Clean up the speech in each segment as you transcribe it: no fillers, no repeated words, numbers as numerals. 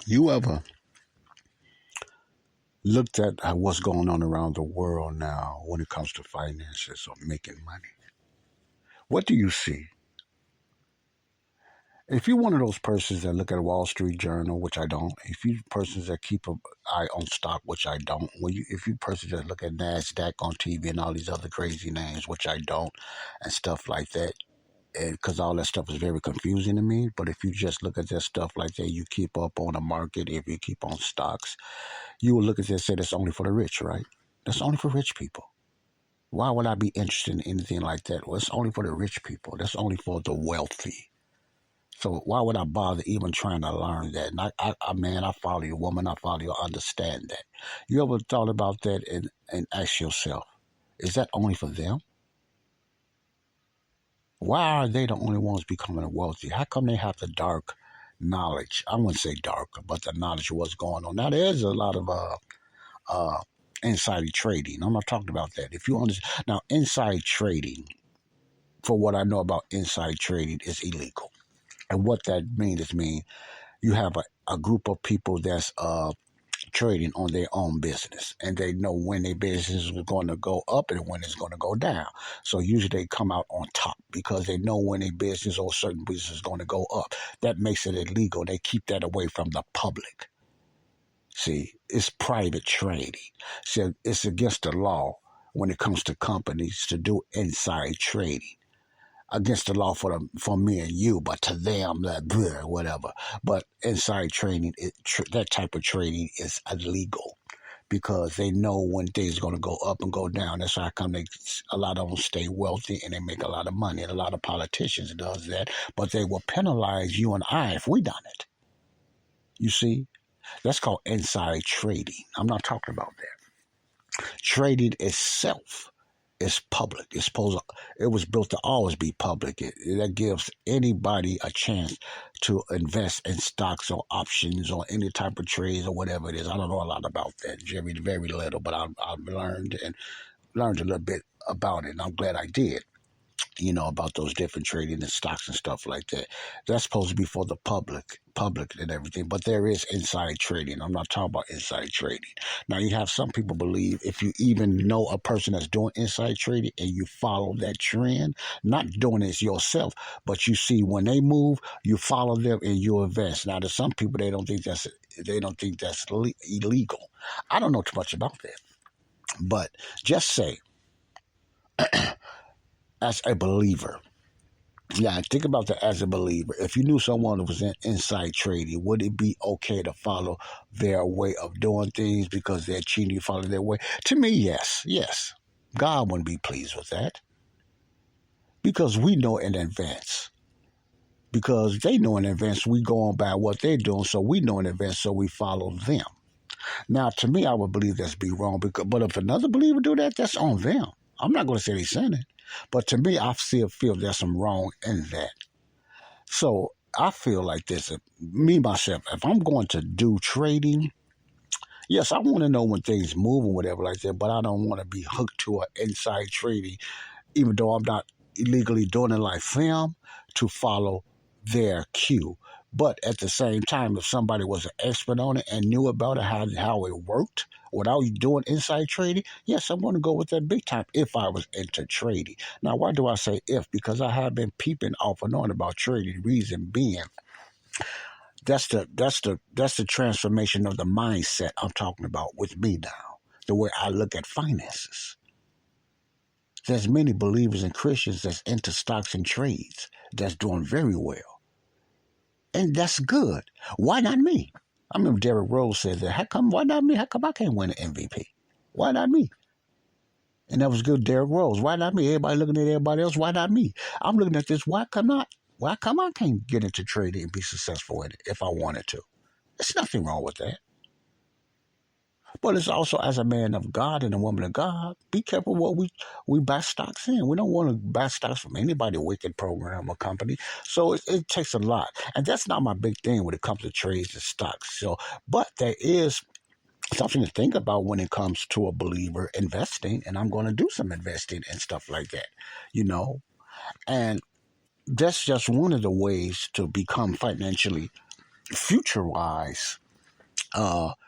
You ever looked at what's going on around the world now when it comes to finances or making money? What do you see? If you're one of those persons that look at Wall Street Journal, which I don't, if you persons that keep an eye on stock, which I don't, if you persons that look at NASDAQ on TV and all these other crazy names, which I don't, and stuff like that, and because all that stuff is very confusing to me. But if you just look at that stuff like that, you keep up on the market, if you keep on stocks, you will look at this and say that's only for the rich, right? That's only for rich people. Why would I be interested in anything like that? Well, it's only for the rich people. That's only for the wealthy. So why would I bother even trying to learn that? And man, I follow you, woman. I follow you. I understand that. You ever thought about that and ask yourself, is that only for them? Why are they the only ones becoming wealthy? How come they have the dark knowledge? I wouldn't say dark, but the knowledge of what's going on. Now, there's a lot of uh, insider trading. I'm not talking about that. If you understand, now, inside trading, for what I know about inside trading, is illegal. And what that means is you have a group of people that's trading on their own business, and they know when their business is going to go up and when it's going to go down. So usually they come out on top because they know when a business or certain business is going to go up. That makes it illegal. They keep that away from the public. See, it's private trading. So it's against the law when it comes to companies to do inside trading. Against the law for me and you, but to them, whatever. But inside trading, that type of trading is illegal because they know when things are going to go up and go down. That's how come a lot of them stay wealthy and they make a lot of money. And a lot of politicians does that, but they will penalize you and I if we done it. You see, that's called inside trading. I'm not talking about that. Trading itself is public. It was built to always be public. That gives anybody a chance to invest in stocks or options or any type of trades or whatever it is. I don't know a lot about that, Jerry, very little, but I've learned a little bit about it, and I'm glad I did. About those different trading and stocks and stuff like that. That's supposed to be for the public and everything. But there is inside trading. I'm not talking about inside trading. Now you have some people believe if you even know a person that's doing inside trading and you follow that trend, not doing it yourself, but you see when they move, you follow them and you invest. Now there's some people they don't think that's illegal. I don't know too much about that, but just say as a believer. Yeah, think about that as a believer. If you knew someone who was in inside trading, would it be okay to follow their way of doing things because they're cheating? You follow their way? To me, yes, yes. God wouldn't be pleased with that because we know in advance. Because they know in advance, we go on by what they're doing, so we know in advance, so we follow them. Now, to me, I would believe that's be wrong. But if another believer do that, that's on them. I'm not going to say they sinning, but to me, I still feel there's some wrong in that. So I feel like this. Me myself, if I'm going to do trading, yes, I want to know when things move and whatever like that. But I don't want to be hooked to an inside trading, even though I'm not illegally doing it like them to follow their cue. But at the same time, if somebody was an expert on it and knew about it, how it worked without doing inside trading, yes, I'm going to go with that big time if I was into trading. Now, why do I say if? Because I have been peeping off and on about trading. Reason being, that's the transformation of the mindset I'm talking about with me now. The way I look at finances. There's many believers and Christians that's into stocks and trades that's doing very well. And that's good. Why not me? I remember Derrick Rose said that. Why not me? How come I can't win an MVP? Why not me? And that was good, Derrick Rose. Why not me? Everybody looking at everybody else. Why not me? I'm looking at this. Why come not? Why come I can't get into trading and be successful in it if I wanted to? There's nothing wrong with that. But it's also as a man of God and a woman of God, be careful what we buy stocks in. We don't want to buy stocks from anybody wicked program or company. So it takes a lot. And that's not my big thing when it comes to trades and stocks. So, but there is something to think about when it comes to a believer investing, and I'm going to do some investing and stuff like that, you know. And that's just one of the ways to become financially future wise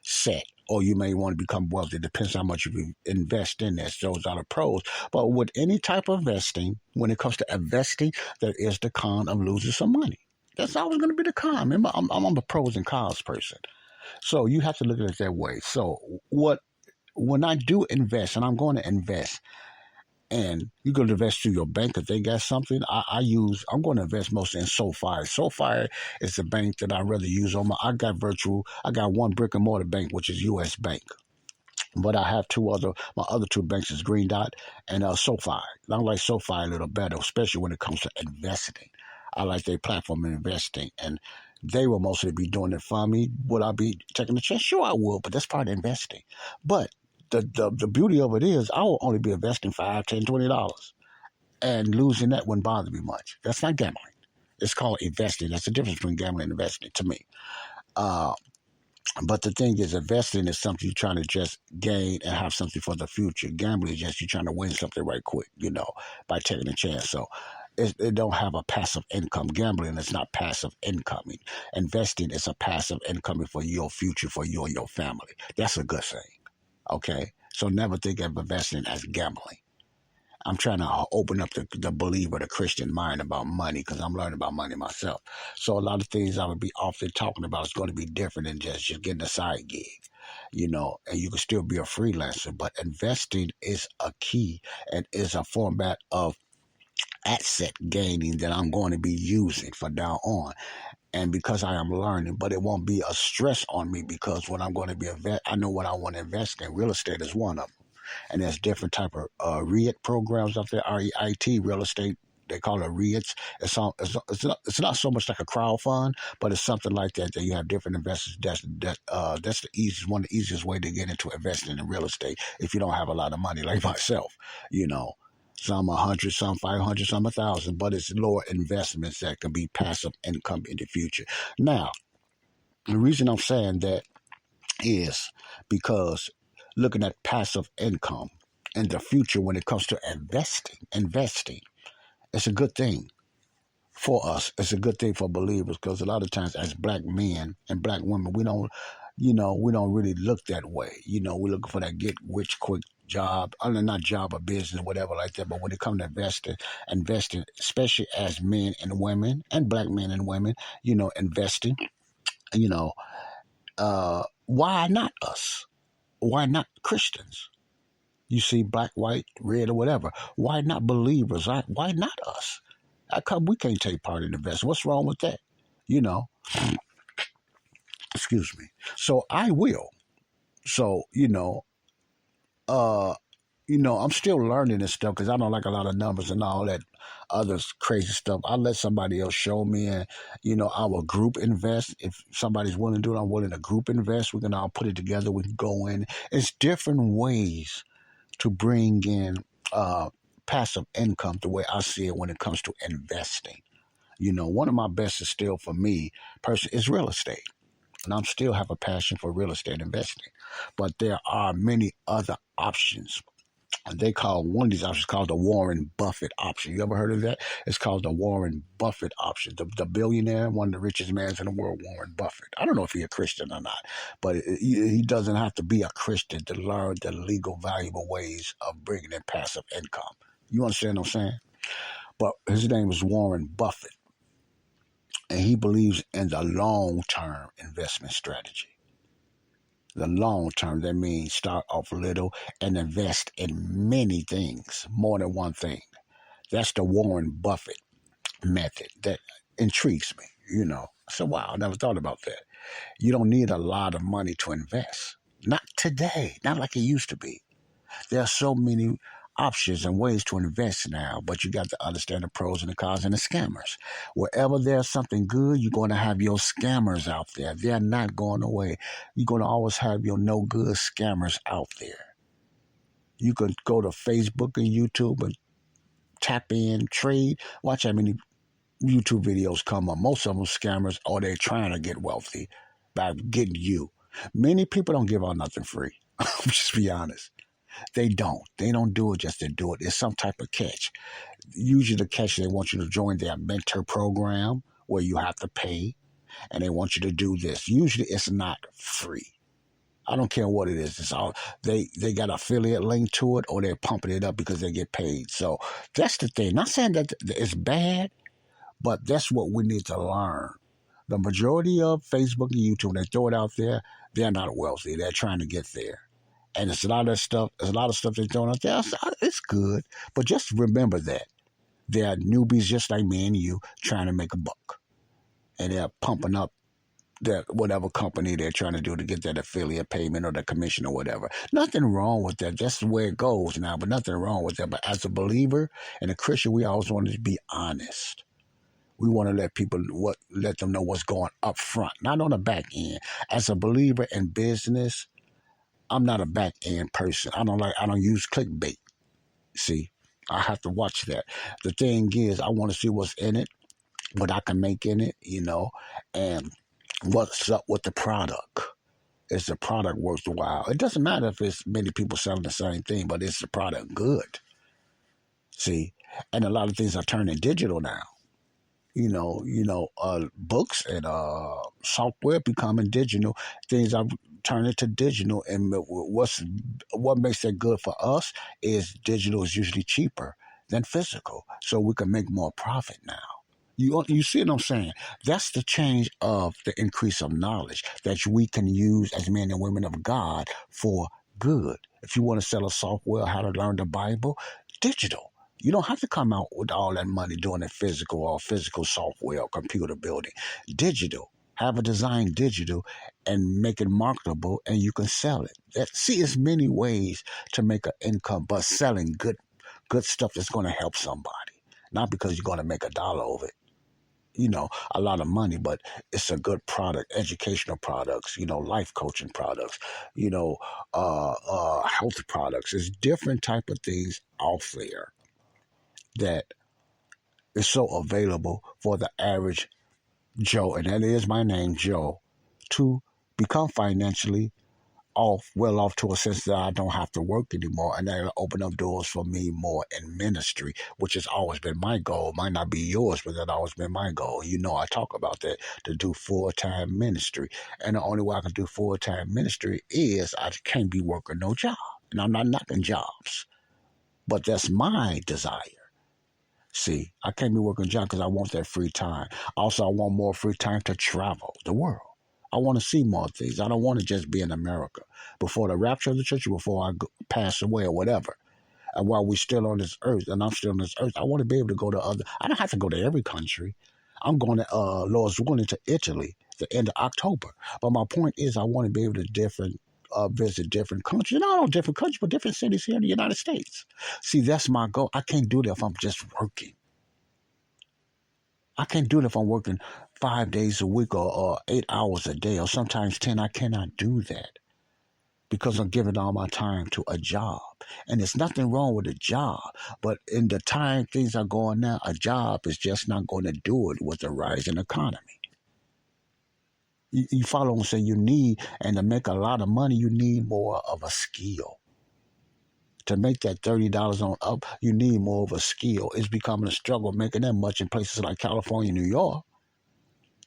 set, or you may want to become wealthy. It depends how much you invest in this. Those are the pros. But with any type of investing, when it comes to investing, there is the con of losing some money. That's always going to be the con. Remember, I'm a pros and cons person. So you have to look at it that way. So when I do invest, and I'm going to invest, and you can invest through your bank if they got something. I'm going to invest mostly in SoFi. SoFi is the bank that I rather use I got one brick and mortar bank, which is US Bank. But I have my other two banks is Green Dot and SoFi. I like SoFi a little better, especially when it comes to investing. I like their platform in investing, and they will mostly be doing it for me. Would I be taking a chance? Sure, I will, but that's part of investing. But the beauty of it is, I will only be investing $5, $10, $20, and losing that wouldn't bother me much. That's not gambling. It's called investing. That's the difference between gambling and investing to me. Uh, but the thing is, investing is something you're trying to just gain and have something for the future. Gambling is just you trying to win something right quick, by taking a chance. So it don't have a passive income. Gambling is not passive income. Investing is a passive income for your future, for you and your family. That's a good thing. Okay? So never think of investing as gambling. I'm trying to open up the believer, the Christian mind about money, because I'm learning about money myself. So a lot of things I would be often talking about is going to be different than just getting a side gig, and you can still be a freelancer. But investing is a key and is a format of asset gaining that I'm going to be using from now on. And because I am learning, but it won't be a stress on me, because when I'm going to be I know what I want to invest in. Real estate is one of them. And there's different type of REIT programs out there. REIT, real estate. They call it REITs. It's not so much like a crowd fund, but it's something like that. That you have different investors. That's the one of the easiest way to get into investing in real estate if you don't have a lot of money, like myself. You know, some 100, some 500, some 1,000, but it's lower investments that can be passive income in the future. Now, the reason I'm saying that is because looking at passive income in the future when it comes to investing, it's a good thing for us. It's a good thing for believers, because a lot of times as black men and black women, we don't really look that way. We're looking for that get rich quick job, not job or business, whatever like that. But when it comes to investing, especially as men and women and black men and women, investing, why not us? Why not Christians? You see, black, white, red, or whatever. Why not believers? Why not us? How come we can't take part in the investment? What's wrong with that? You know, excuse me. So I will. So uh, I'm still learning this stuff, because I don't like a lot of numbers and all that other crazy stuff. I'll let somebody else show me, and I will group invest. If somebody's willing to do it, I'm willing to group invest. We can all put it together. We can go in. It's different ways to bring in passive income the way I see it when it comes to investing. One of my best is still for me, personally, is real estate. And I'm still have a passion for real estate investing. But there are many other options. And they call one of these options called the Warren Buffett option. You ever heard of that? It's called the Warren Buffett option. The billionaire, one of the richest men in the world, Warren Buffett. I don't know if he's a Christian or not, but he doesn't have to be a Christian to learn the legal, valuable ways of bringing in passive income. You understand what I'm saying? But his name is Warren Buffett, and he believes in the long-term investment strategy. The long term, that means start off little and invest in many things, more than one thing. That's the Warren Buffett method that intrigues me. So, wow, I never thought about that. You don't need a lot of money to invest. Not today, not like it used to be. There are so many options and ways to invest now, but you got to understand the pros and the cons and the scammers. Wherever there's something good, you're going to have your scammers out there. They're not going away. You're going to always have your no good scammers out there. You can go to Facebook and YouTube and tap in, trade. Watch how many YouTube videos come up. Most of them scammers, or they're trying to get wealthy by getting you. Many people don't give out nothing free. Just be honest. They don't. They don't do it just to do it. It's some type of catch. Usually the catch, they want you to join their mentor program where you have to pay. and they want you to do this. Usually it's not free. I don't care what it is. It's all they got affiliate link to it, or they're pumping it up because they get paid. So that's the thing. Not saying that it's bad, but that's what we need to learn. The majority of Facebook and YouTube, when they throw it out there, they're not wealthy. They're trying to get there. And it's a lot of stuff. There's a lot of stuff they're throwing out there. It's good, but just remember that they're newbies just like me and you trying to make a buck, and they're pumping up that whatever company they're trying to do to get that affiliate payment or the commission or whatever. Nothing wrong with that. That's the way it goes now, but nothing wrong with that. But as a believer and a Christian, we always want to be honest. We want to let them know what's going up front, not on the back end. As a believer in business, I'm not a back end person. I don't use clickbait. See, I have to watch that. The thing is, I want to see what's in it, what I can make in it, and what's up with the product. Is the product worthwhile? It doesn't matter if it's many people selling the same thing, but is the product good? See, and a lot of things are turning digital now. Books and software becoming digital. Things are turning to digital, and what makes that good for us is digital is usually cheaper than physical, so we can make more profit now. You see what I'm saying? That's the change of the increase of knowledge that we can use as men and women of God for good. If you want to sell a software, how to learn the Bible, digital. You don't have to come out with all that money doing it physical or physical software or computer building. Digital. Have a design digital and make it marketable, and you can sell it. See, there's many ways to make an income, but selling good stuff that's going to help somebody. Not because you're going to make $1 over it. A lot of money, but it's a good product, educational products, life coaching products, health products. There's different type of things out there that is so available for the average Joe, and that is my name, Joe, to become financially well off to a sense that I don't have to work anymore, and that'll open up doors for me more in ministry, which has always been my goal. Might not be yours, but that's always been my goal. I talk about that, to do full-time ministry, and the only way I can do full-time ministry is I can't be working no job, and I'm not knocking jobs, but that's my desire. See, I can't be working a job because I want that free time. Also, I want more free time to travel the world. I want to see more things. I don't want to just be in America before the rapture of the church, before I pass away or whatever. And while we're still on this earth, and I'm still on this earth, I want to be able to go to I don't have to go to every country. I'm going to, Lord's willing, to Italy the end of October. But my point is, I want to be able to visit different countries. Not all different countries, but different cities here in the United States. See, that's my goal. I can't do that if I'm just working. I can't do it if I'm working 5 days a week or 8 hours a day or sometimes 10. I cannot do that because I'm giving all my time to a job. And there's nothing wrong with a job. But in the time things are going now, a job is just not going to do it with the rising economy. You follow and say you need, and to make a lot of money, you need more of a skill. To make that $30 on up, you need more of a skill. It's becoming a struggle making that much in places like California, New York.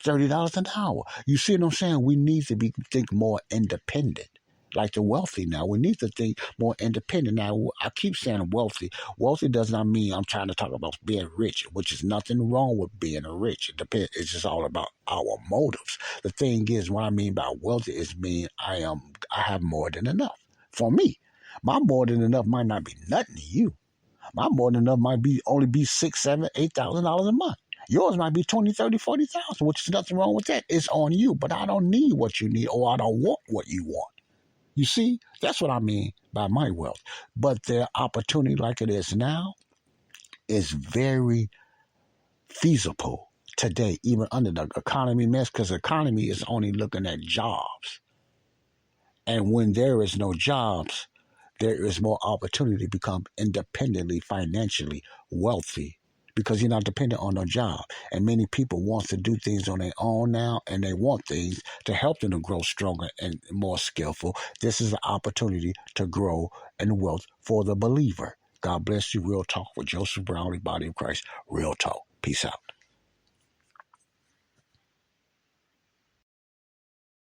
$30 an hour. You see what I'm saying? We need to think more independent. Like the wealthy now. We need to think more independent. Now, I keep saying wealthy. Wealthy does not mean I'm trying to talk about being rich, which is nothing wrong with being rich. It depends. It's just all about our motives. The thing is, what I mean by wealthy is I have more than enough. For me, my more than enough might not be nothing to you. My more than enough might only be $6,000, $7,000, $8,000 a month. Yours might be 20, 30, 40,000, which is nothing wrong with that. It's on you, but I don't need what you need, or I don't want what you want. You see, that's what I mean by my wealth. But the opportunity like it is now is very feasible today, even under the economy mess, because the economy is only looking at jobs. And when there is no jobs, there is more opportunity to become independently, financially wealthy, because you're not dependent on a job. And many people want to do things on their own now, and they want things to help them to grow stronger and more skillful. This is an opportunity to grow in wealth for the believer. God bless you. Real Talk with Joseph Brownlee, Body of Christ. Real Talk. Peace out.